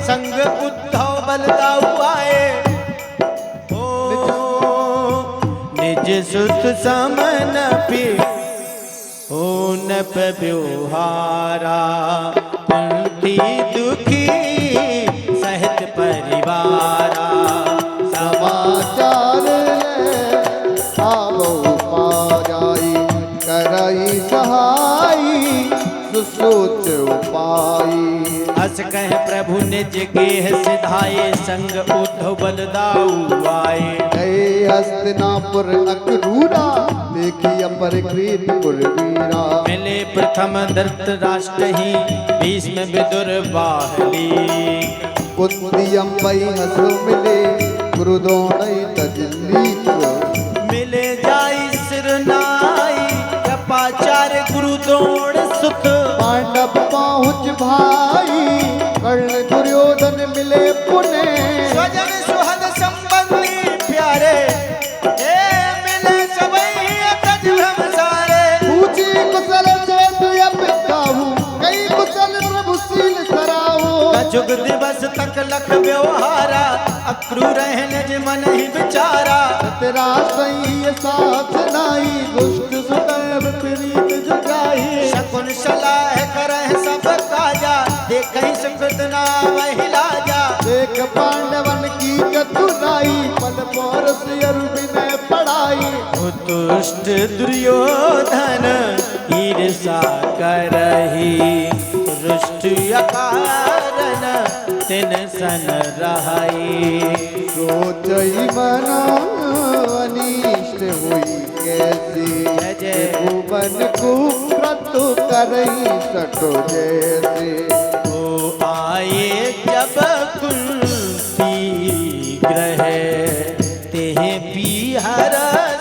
संग उद्धव बलदाऊ आए। निज सुत समन पे हो नप व्यवहारा, कुंती दुखी सहित परिवारा। समाचार आवो पाई, करई सहाई सुसोच उपाई। अस कह प्रभु निज गेह सिधाए, संग उद्धव बलदाऊ आए। गए हस्तिनापुर अक्रूरा, देखी अपरिकृत कुरवीरा। मिले प्रथम धृतराष्ट्र ही, भीष्म विदुर बाहली। कुंती अम्बई हसु मिले, गुरुद्रोण तजली। मिले जाई सिरनाई, कृपाचार्य गुरुद्रोण सुत। पांडव पहुँच भाई, कर्ण दुर्योधन मिले पुणे। स्वजन सुहद संबंधी प्यारे, मिले सबई अतज भ्रम सारे। पूछी कुशल से पिताहू, कई कुशल प्रभु सील सराहू। जुग दिवस तक लख व्यवहारा, अक्रूर रहने ज मन ही विचारा। तेरा सही साथ नाई, दुष्ट सुकर्म प्रीत जुगाई। शकुन सलाह करह सब काजा, देखहि सुकृत नाम हिलाजा। देख पांडवन की चतुराई, पद पौरस विनय पढ़ाई। दुष्ट दुर्योधन ईर्षा करही, रुष्ट अकारण तिन सन रहाई। सोचई मना अनिष्ट हुई कैसी, भुवन को क्रतु करई सटो जैसे। ओ आए जब कुंती ग्रह, तेह पीहर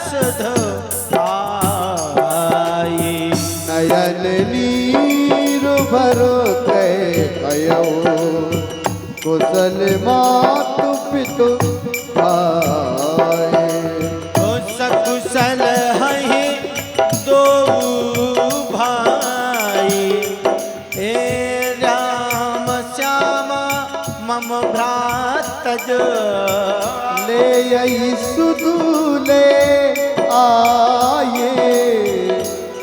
सुध आए। नयन नीर भरो कहो, कुशल मातु पितु भाई। सकुशल हैं दो भाई, राम श्याम मम भ्रातज। ले यही सुदूले आए,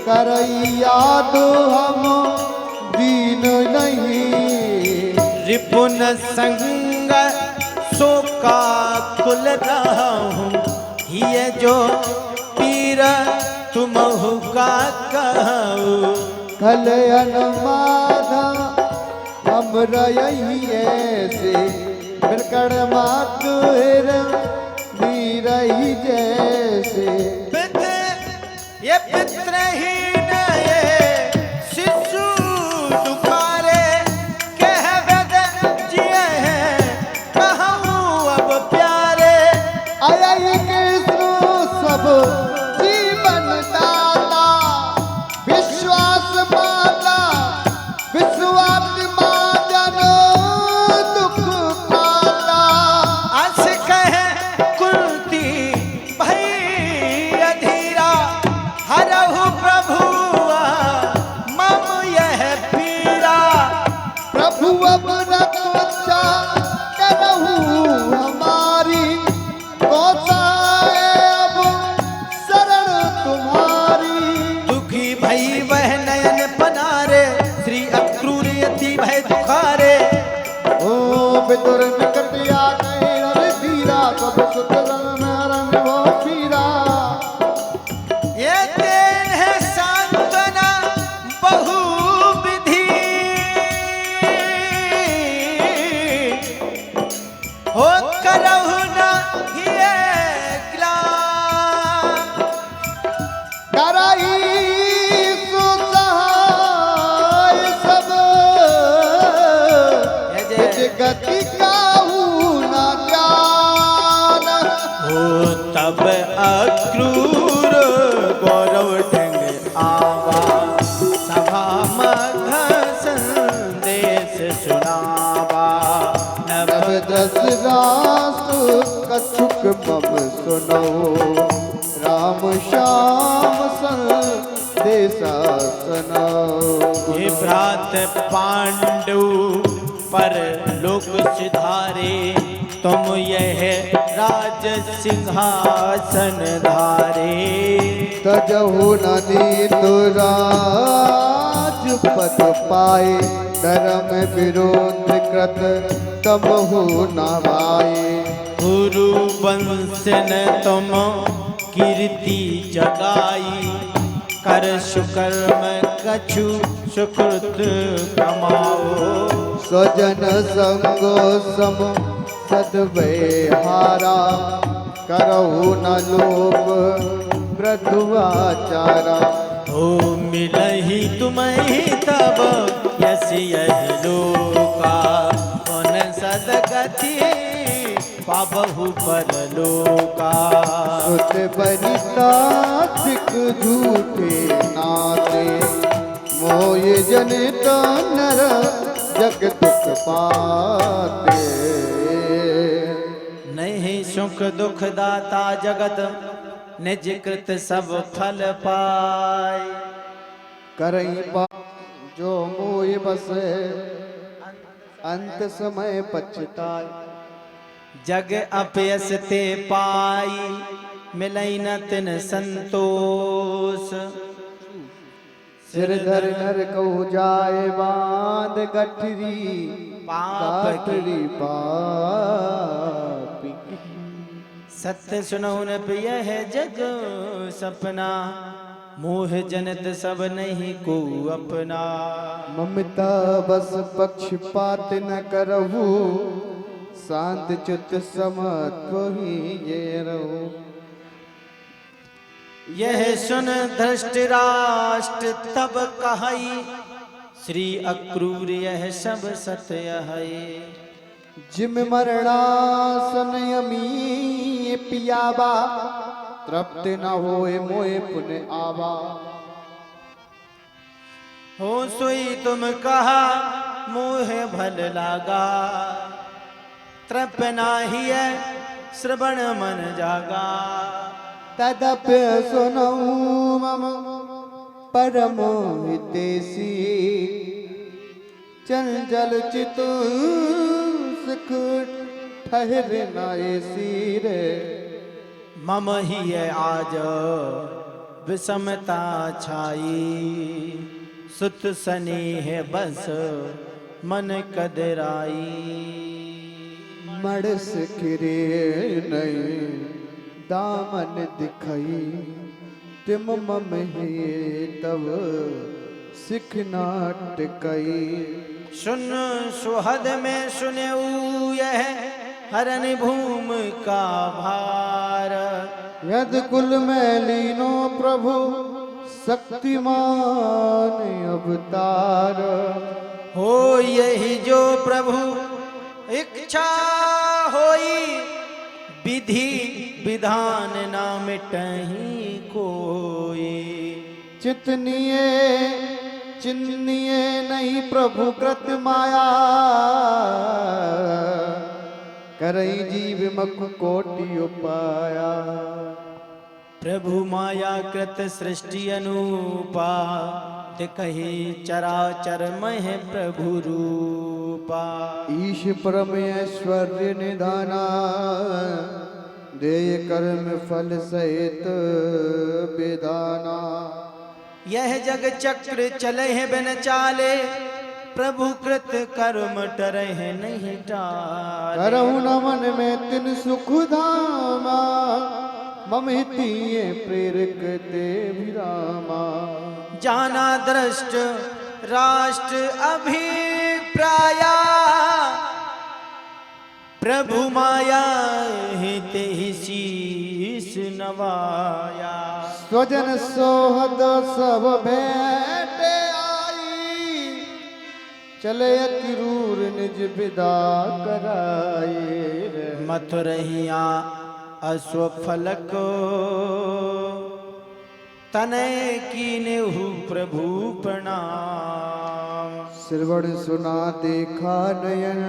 करई याद हम दीन नहीं। रिपुन संग शोका कुल रहूं, ये जो पीर तुम का कहूँ। कल अनुमाधा हम रही ऐसे, बिरकड़ मातुर नीरही जैसे। ये पितृहीन ये शिशु दुखारे, कह वेद जिए हैं कहूँ अब प्यारे। आया ये कृष्ण सब जीवन दाता, विश्वास माता विश्वात्मा जनो दुख पाता। अस कहे कुंती भई अधीरा, हरहु प्रभुआ मम यह पीरा। प्रभु अब रक्षा करहु हमारी, कौसाए अब शरण तुम्हारी। दुखी भई वह नयन पनारे, श्री अक्रूर यति भय दुखारे। ओ विदुर निकट आ गए अरे धीरा, सब सुत रंग रंग वो पीरा। ये देन है सांत्वना बहु विधि, हो करहु न हिये ग्लान। कराई सुसहाय सब, गति काहू न जान। हो तब अक्रूर गौरव ढंग आवा, सभा मघ संदेश सुनावा। नव दस रासु कछुक मम सुनो, राम श्याम संदेशा सुनो। हे भ्रात पांडु पर लोक सिधारे, तुम यह राज सिंहासन धारे। तजहु नदी तो राजपद पाए, धर्म विरोध कृत तमहु नवाए। गुरु वंशन तुम कीर्ति जगाई, कर सुकर्म कछु सुकृत कमाओ। स्वजन संगो सम सद्व्यवहारा, करहु न लोभ मृदुआचारा। हो मिलहि तुम्हि तब यस यही लोका, मन सदगति पाबहु परलोका। सुत बनिता सिख झूठे नाते, मोय जनित नर जग दुख पाते। नहीं सुख दुख दाता जगत, निज कृत सब फल पाए। करई पा जो मोय बसे, अंत समय पछताए। जग अपयस ते पाई, मिलई न तिन संतोष। सिर धर नर कहु जाए बांध, गठरी गठरी पापी। सत्य सुनहुन प्रिय है जग सपना, मोह जनित सब नहीं को अपना। ममता बस पक्षपात न करहु, शांत चित समत्व ही ये रहो। यह सुन धृष्टराष्ट्र तब कहई, श्री अक्रूर यह सब सत्य है। जिम मरणासन यमी पियाबा, तृप्त न होए मोए पुन आवा। हो सोई तुम कहा मोह भल लागा, तृप नाही है श्रवण मन जागा। तदप्य सुनऊ मम परम हितेशी, चंचल चितु सुख ठहर न सिरे। मम ही है आज विषमता छाई, सुत स्नेह बस मन कदराई। मड़स किरे नहीं दामन दिखाई, तिम मम हे तब सिख नाटकई। सुन सुहद में सुनेऊ यह हरन भूम का भार। यद कुल में लीनो प्रभु शक्तिमान अवतार। हो यही जो प्रभु इच्छा होई, विधि विधान ना मिटहि कोई। चितनिए चिन्निए नहीं प्रभु कृत माया, करई जीव मकु कोटि उपाया। प्रभु माया कृत सृष्टि अनुपा, दिखहि चराचर मह प्रभु रूपा। ईश परम ऐश्वर्य निधाना, देय कर्म फल सहित विधाना। यह जग चक्र चले है बिन चाले, प्रभु कृत कर्म टरहि नहीं टाले। करहु नमन में तिन सुख धामा, मम हितिये प्रेरक ते विरामा। जाना दृष्ट राष्ट्र अभिप्राया, प्रभु माया हिते ही शीस नवाया। स्वजन सोहद सब भेटे आई, चले अक्रूर निज विदा कराए। मथुरहिया अश्वफलक, तनय कीन्हु प्रभु प्रणाम। श्रवण सुना देखा नयन,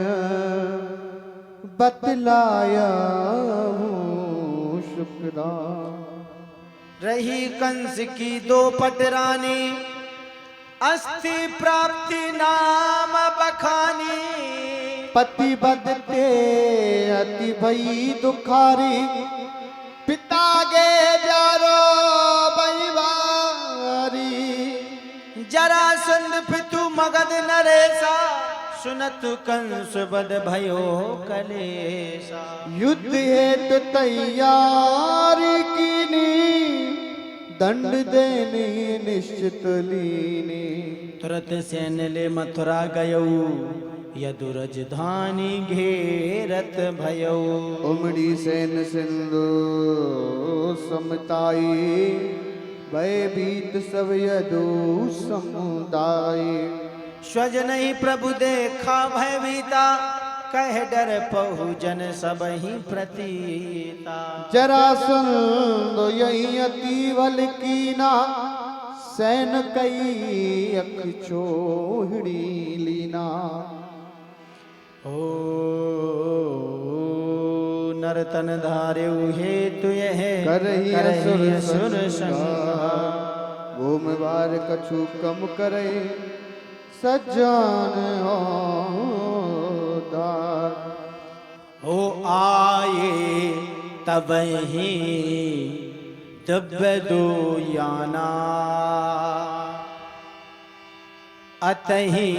बतलाया हूँ शुक्रान। रही कंस की दो पटरानी, अस्थि प्राप्ति नाम बखानी। पति बदते अति भई दुखारी, पिता गे जारो बैवारी। जरासंध पितु मगध नरेसा, सुनत कंस बद भयो कलेसा। युद्ध हेतु तैयारी कीनी, दंड देने निश्चित लीनी। तुरत सैन ले मथुरा गयऊ, यदु राजधानी घेरत भयऊ। उमड़ी सैन सिंधु समताई, भयभीत सब यदु समुदाय। स्वजन ही प्रभु देखा भयभीता, कह डर पहु जन सब ही प्रतीता। जरासंध यही अति बल कीना, सैन कई अख छोहड़ी लीना। ओ नरतन धार्यु हेतु यह, करही असुर संहार। भूम बार कछु कम करे, सज्जन हो दार। हो आए तब ही दिव्य दो याना, अतहि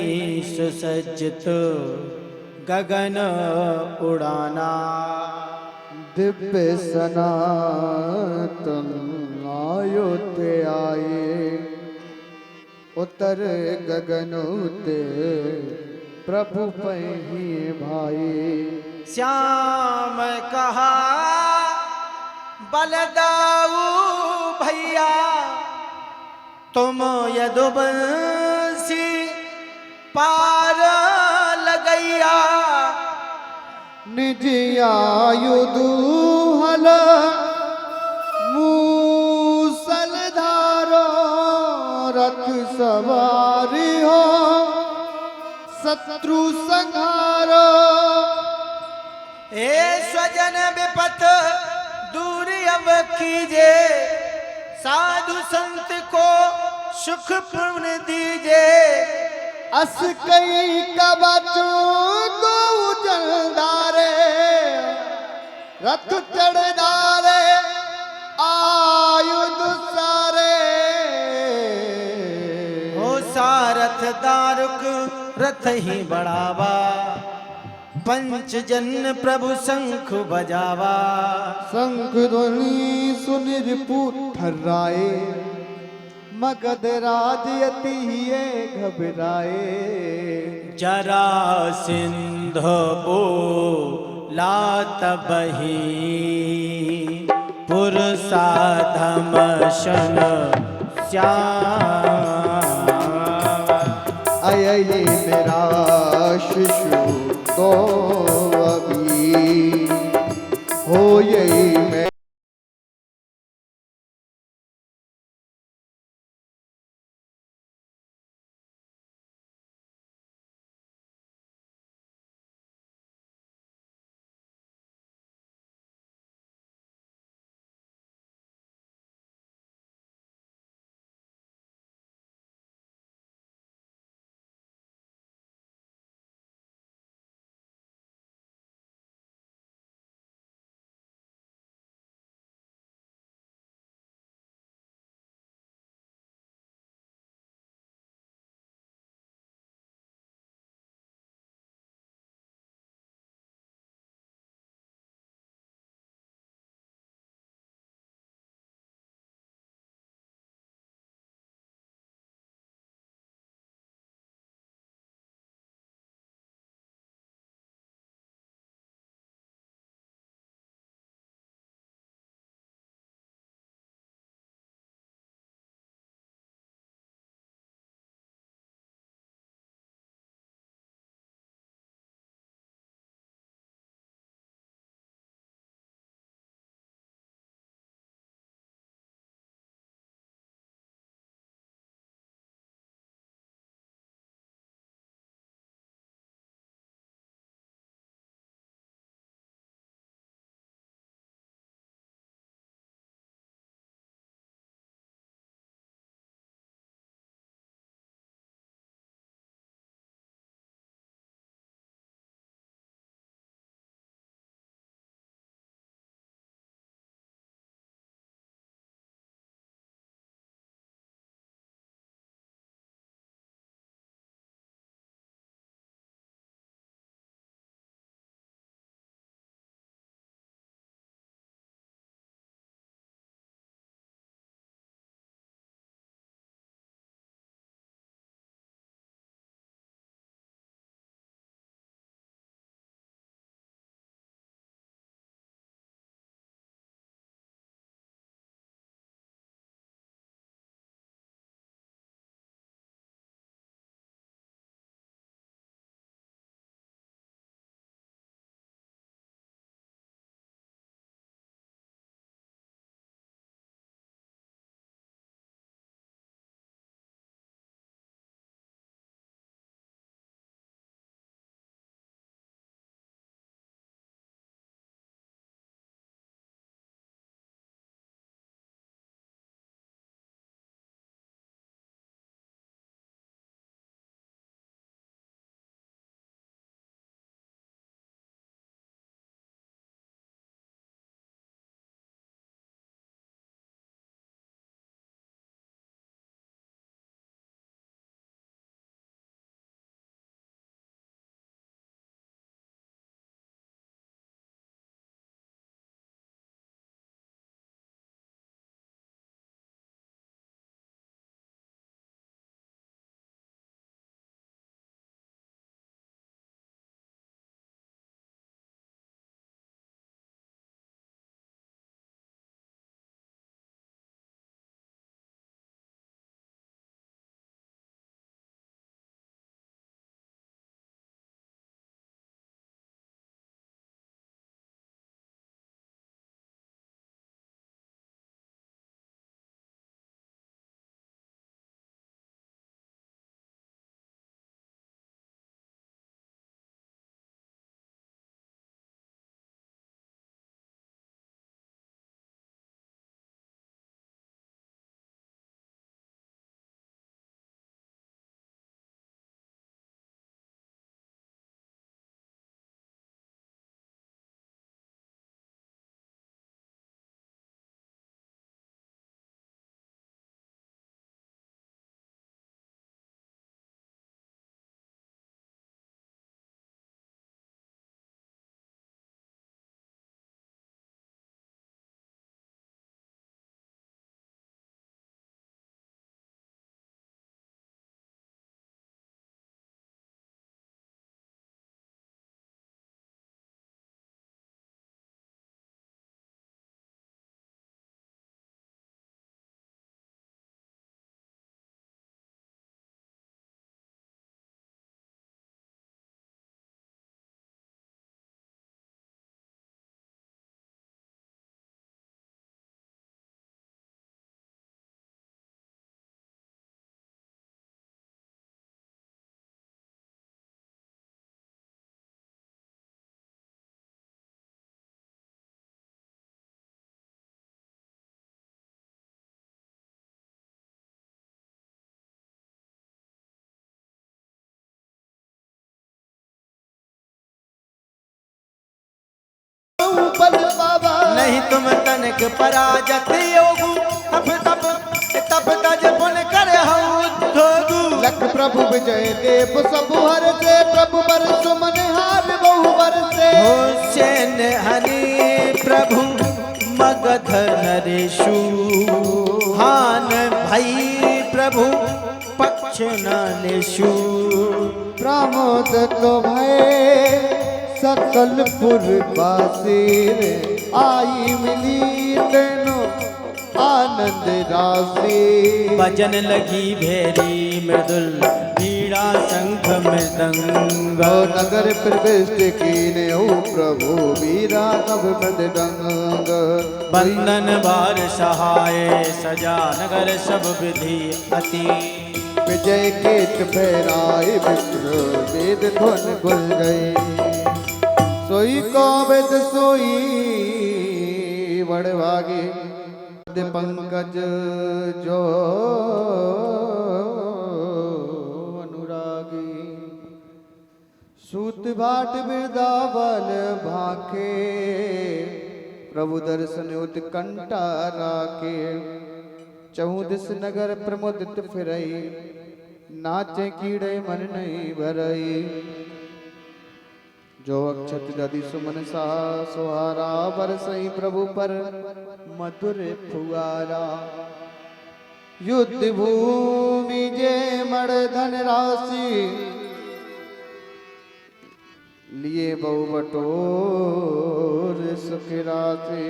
सुसज्जित गगन उड़ाना। दिव्य सनातन अयोध्या आए, उतर गगन उते प्रभु पही भाई। श्याम कहा बलदाऊ भैया, तुम यदुवंशी पार लगैया। निज आयुधु हल मूसल धारो, रथ सवारी हो शत्रु संहारो। हे स्वजन विपत दूर अब कीजे, साधु संत को सुख पूर्ण दीजे। अस कई कबचो को जलदारे, रथ चढ़दारे आयुध सारे। हो सारथ दारुक रथ ही बढ़ावा, पंच जन प्रभु शंख बजावा। शंख ध्वनि सुनिर थर्राए, मगध राज अति हिये घबराए। जरासिंध बो लात बही, पुरसा धमशन श्याम। अयि मेरा शिशु तो अभी हो यही मैं। बल पावा। नहीं तुम तनिक पराजत योगु तप तप तप तज पुन कर धोगु। लख प्रभु विजय देव सब हर से प्रभु बर सुमन हार बहु बर से। हो सेन हनि प्रभु मगध नरेशु हान भई प्रभु पक्ष नानेशु। प्रमोद तो भय सकल पुरवासी आई मिली तेनो आनंद राशि। भजन लगी भेरी मृदुल वीणा शंख मृदंग। नगर प्रविष्ट कीने ओ प्रभु वीरा नभ मृदंग। बंदन बार सहाय सजा नगर सब विधि अति। विजय केत फहराए विप्र वेद ध्वन गुल गए। सोई को वेद सोई बड़भागे पंकज जो अनुरागी। सूत भाट बिरदावल भाखे प्रभु दर्शन उत्कंठा राखे। चौदिस नगर प्रमुदित फिरई नाचे कीड़े मन नहीं भरई। जो अक्षत दधि सुमन सा सुहारा बरसई प्रभु पर मधुर फुआरा। युद्ध भूमि जे मण धन राशि लिए बहु बटोर सुख राशि।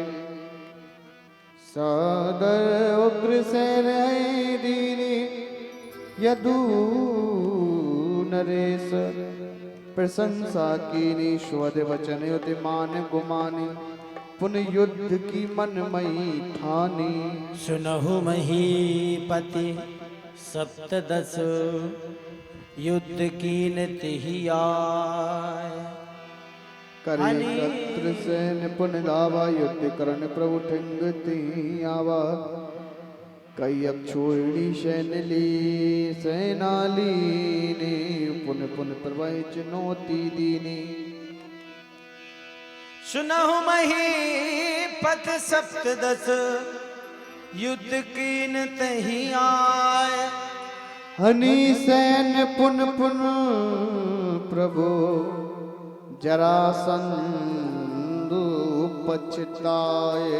सादर उग्र से दीनी यदु नरेश। प्रशंसा कीनी स्वद वचन उति मान गुमानी। पुन युद्ध की मनमयी ठानी। सुनहु महीपति सप्तदश युद्ध कीन तिहि आय। करियत्र सैन पुन लावा युद्ध करण प्रभु ठिंगती आवा। कई अक्षोहिणी सैन ली सैनाली ने पुन पुन प्रभय चुनौती दीनी। सुनहु महीपत सप्तदश युद्ध कीन तहि आय। हनी सैन पुन पुन प्रभु जरासंधु पछताए।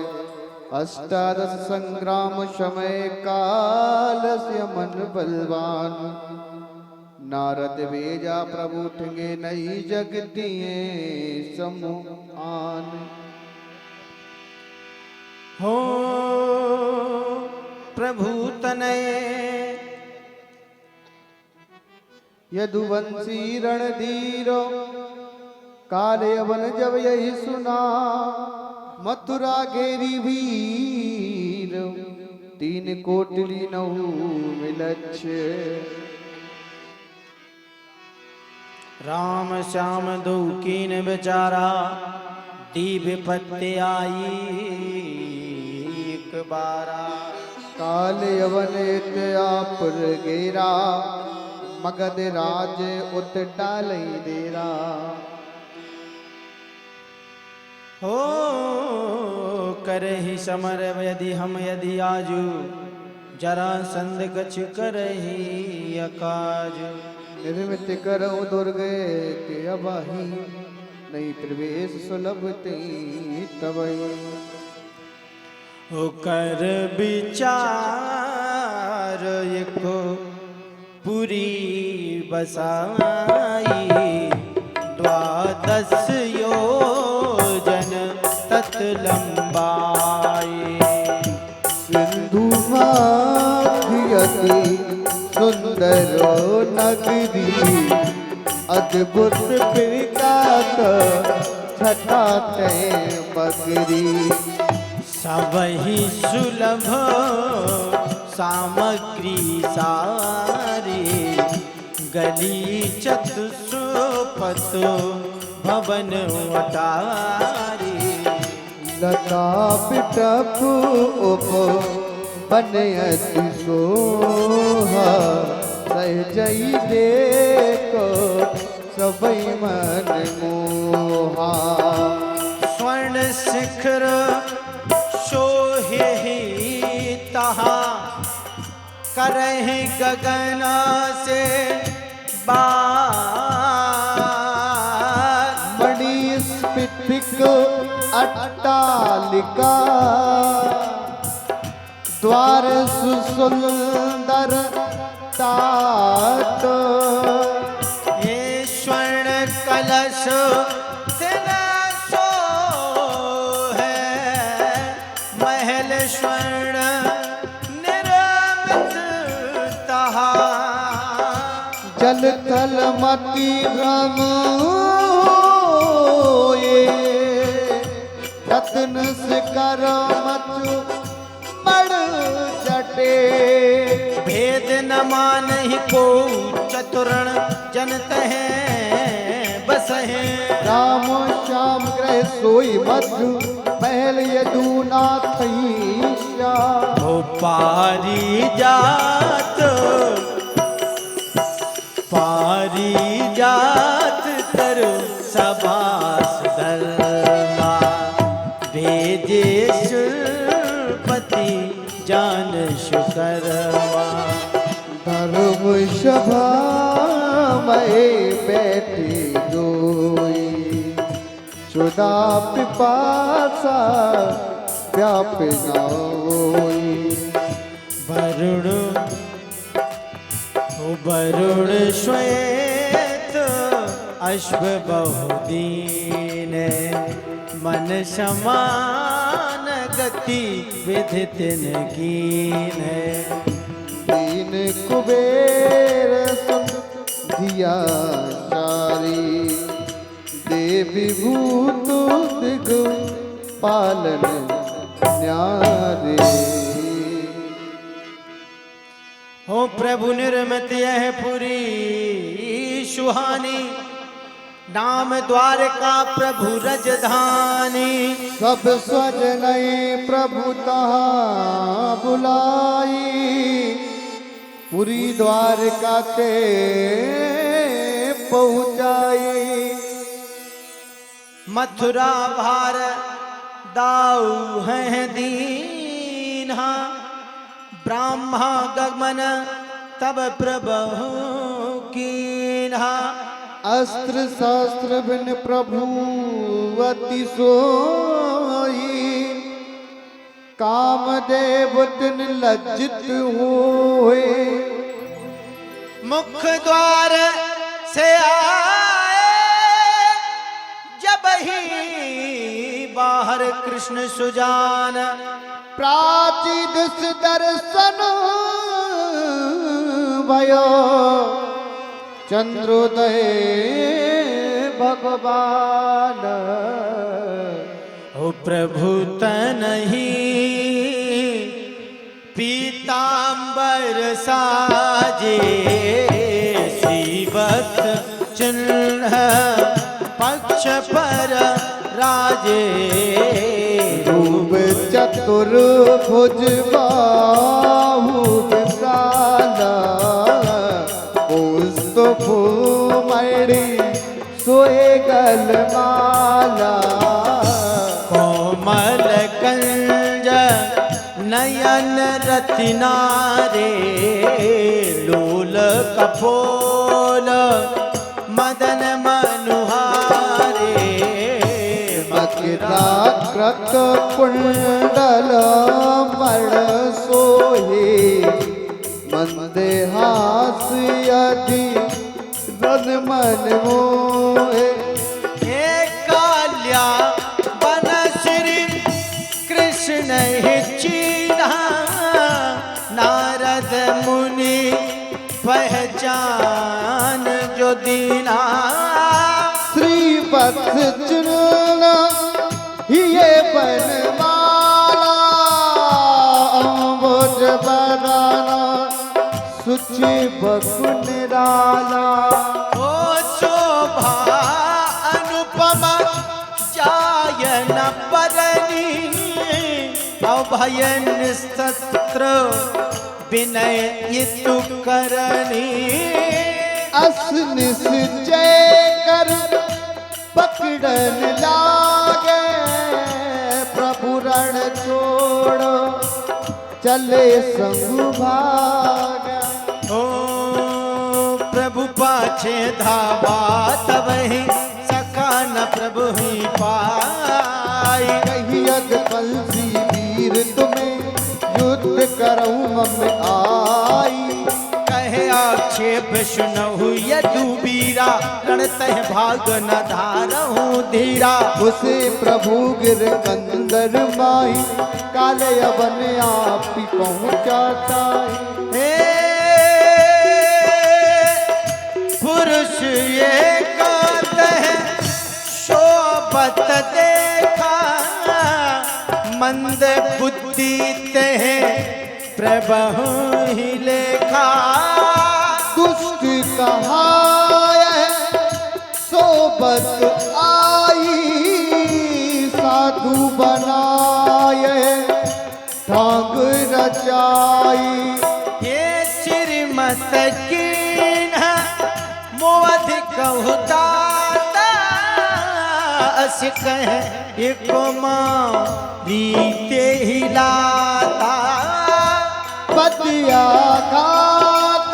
अष्टादश संग्राम समय काल से मन बलवान। नारद वेजा प्रभु ठगे नई जगतिये समूह आन। हो प्रभु तनय यदुवंशी रणधीरो काले अवन जब यही सुना। मथुरा घेरी वीर तीन कोटली नहु मिलच्छ। राम श्याम दो कीन बेचारा दीप पत्ते आई एक बारा। काले अवन आपुर गेरा मगध राज उत डालई देरा। हो करहि समर यदि हम यदि आजू जरासंध कछ करहि अकाजू। निर्मित करऊं दुर्गे के अबाही नहीं प्रवेश सुलभ ते तबई। हो कर विचार एको पुरी बसाई। द्वादश योजन तत लंबाई। सिंधु माखियति सुंदरो नगरी। अद्भुत विकात छटाते बगरी। सबहि सुलभ सामग्री सारी। गली चतुष्पथ भवन अटारी। लता पिटप उप बनयति सोहा। सहजई देखो सबई मन मोहा। स्वर्ण शिखर सोहे ही तहा करहि गगन से बात। मणि स्फटिक अट्टालिका द्वार सुसुंदर तात। ये स्वर्ण कलश तिन सो है महल स्वर्ण निर्मित तहा। जल थल मति भ्रम होए रत्न शिखर मचु मण चटे। भेद न मानहि को चतुरण जनत है बस है। राम श्याम ग्रह सोई मधु महल यदुनाथ श्याम। हो पारी जात तरु सभास धर्मा। भेदेशुपति जान शुकरमा। धर्म सभा में बैठी जोई सुधा पिपासा व्याप न होई। वरुण श्वेत अश्व बहुदीन। मन समान गति विधि तिन कीन। दीन कुबेर सुन धिया चारी। देवी भूत दिग पालन न्यारे। हो प्रभु निर्मत यह पुरी सुहानी। नाम द्वारका प्रभु रजधानी। सब स्वजनई प्रभु तहा बुलाई। पुरी द्वारका ते पहुँचाई। मथुरा भार दाऊ है दीन्हा। ब्राह्मा गमन तब प्रभु कीन्हा। अस्त्र शास्त्र बिन प्रभु अति सोई। कामदेव दिन लज्जित हुए। मुख द्वार से आए जब ही बाहर कृष्ण सुजान। प्राची दिस दर्शन भयो चंद्रोदय भगवान। हो प्रभु तनहि पीतांबर साजे। श्रीवत्स चिन्ह पक्ष पर राजे। रूप चतुर्भुज बाहु विशाल। पुष्प मणि सोए गलमाला। कोमल कंज नयन रत्नारे। लोल कपोल मदन मनुहारे। मकराकृत कुंडल मण सोहे। मंदेहास यदि रन मन मोहे। हे काल्या बन श्री कृष्ण ही चीन्हा। नारद मुनि पहचान जो दीना। श्रीवत्स चुनना ये बनमाला। अम्बुज बनाना सुचि बकुन राला। ओ शोभा अनुपमा जायन परनी। अभयन सत्र विनय इतु करनी। असनिस जय कर पकड़न लागे। चले संग भागा। ओ प्रभु पाछे धावा तब ही सका न प्रभु ही पाई। कही अग कलसी वीर तुम्हें युद्ध करऊं मम आई। कहे आक्षेप सुनहु यदु बीरा रण तह भाग न धारहु धीरा। उसे प्रभु गिर कंदर माई काले अवन आप ही पहुँचाता। हे पुरुष ये कहते हैं शोभत देखा मंद बुद्धि ते प्रभु ही लेखा। दुष्ट कहाय सोबत आई साधु बनाए ढंग रचाई। ये श्रीमत कीन मोद कहता अस कह एको माँ रीते हिलाता। पतिया घात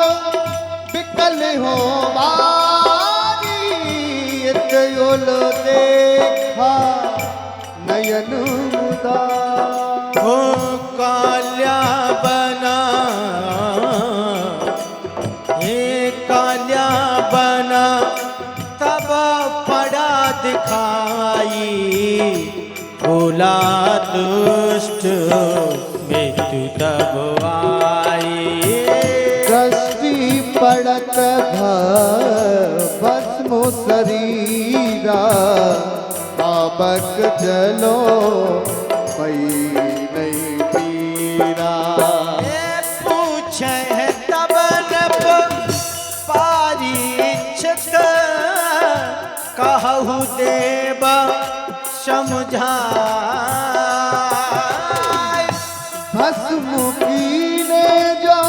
विकल हो बारी योल देखा नयन मुदा। हो काल्या बना हे काल्या बना तब पड़ा दिखाई। भोला दुष्ट मृत्यु तब आई। दृष्टि पड़त भस्मो शरीरा पापक चलो पई नहीं पीरा। पूछे तब नप पारीक्षक कहु देव समझाय। भस्म कीने जो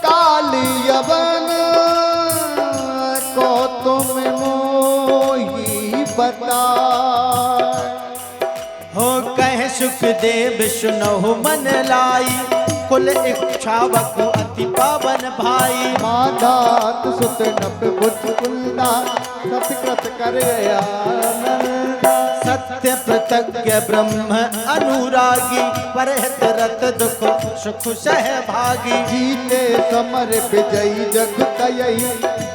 काली यवन को तुम मोही बता। हो कह सुखदेव सुनहु मन लाई कुल इच्छावक अति पावन भाई। माधात सुत नप बुद्ध कुलदा सतकृत कर आनंदा। सत्य प्रत्यज्ञ ब्रह्म अनुरागी परहित रत दुख सुख सहभागी। जीते समर विजयी जग कयई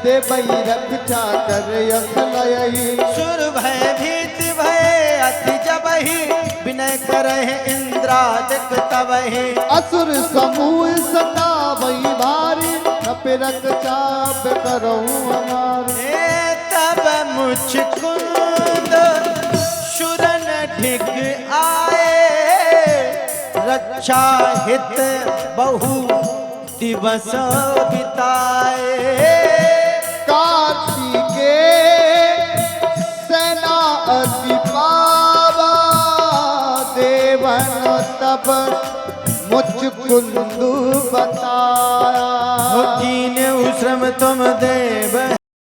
देवई रक्षा कर असलयई। सुर भय भीत भय अति जबहि विनय करहि इंद्रादिक तबहि। असुर समूह सतावई भारी नपिरक चाप करऊं हमारे। तब मुचकुंद शुरन ढिग आए रक्षा हित बहु दिवस बिताए। कार्तिके सेना अति पावा देवन तब मुचकुंद बताया। कीने श्रम तुम देव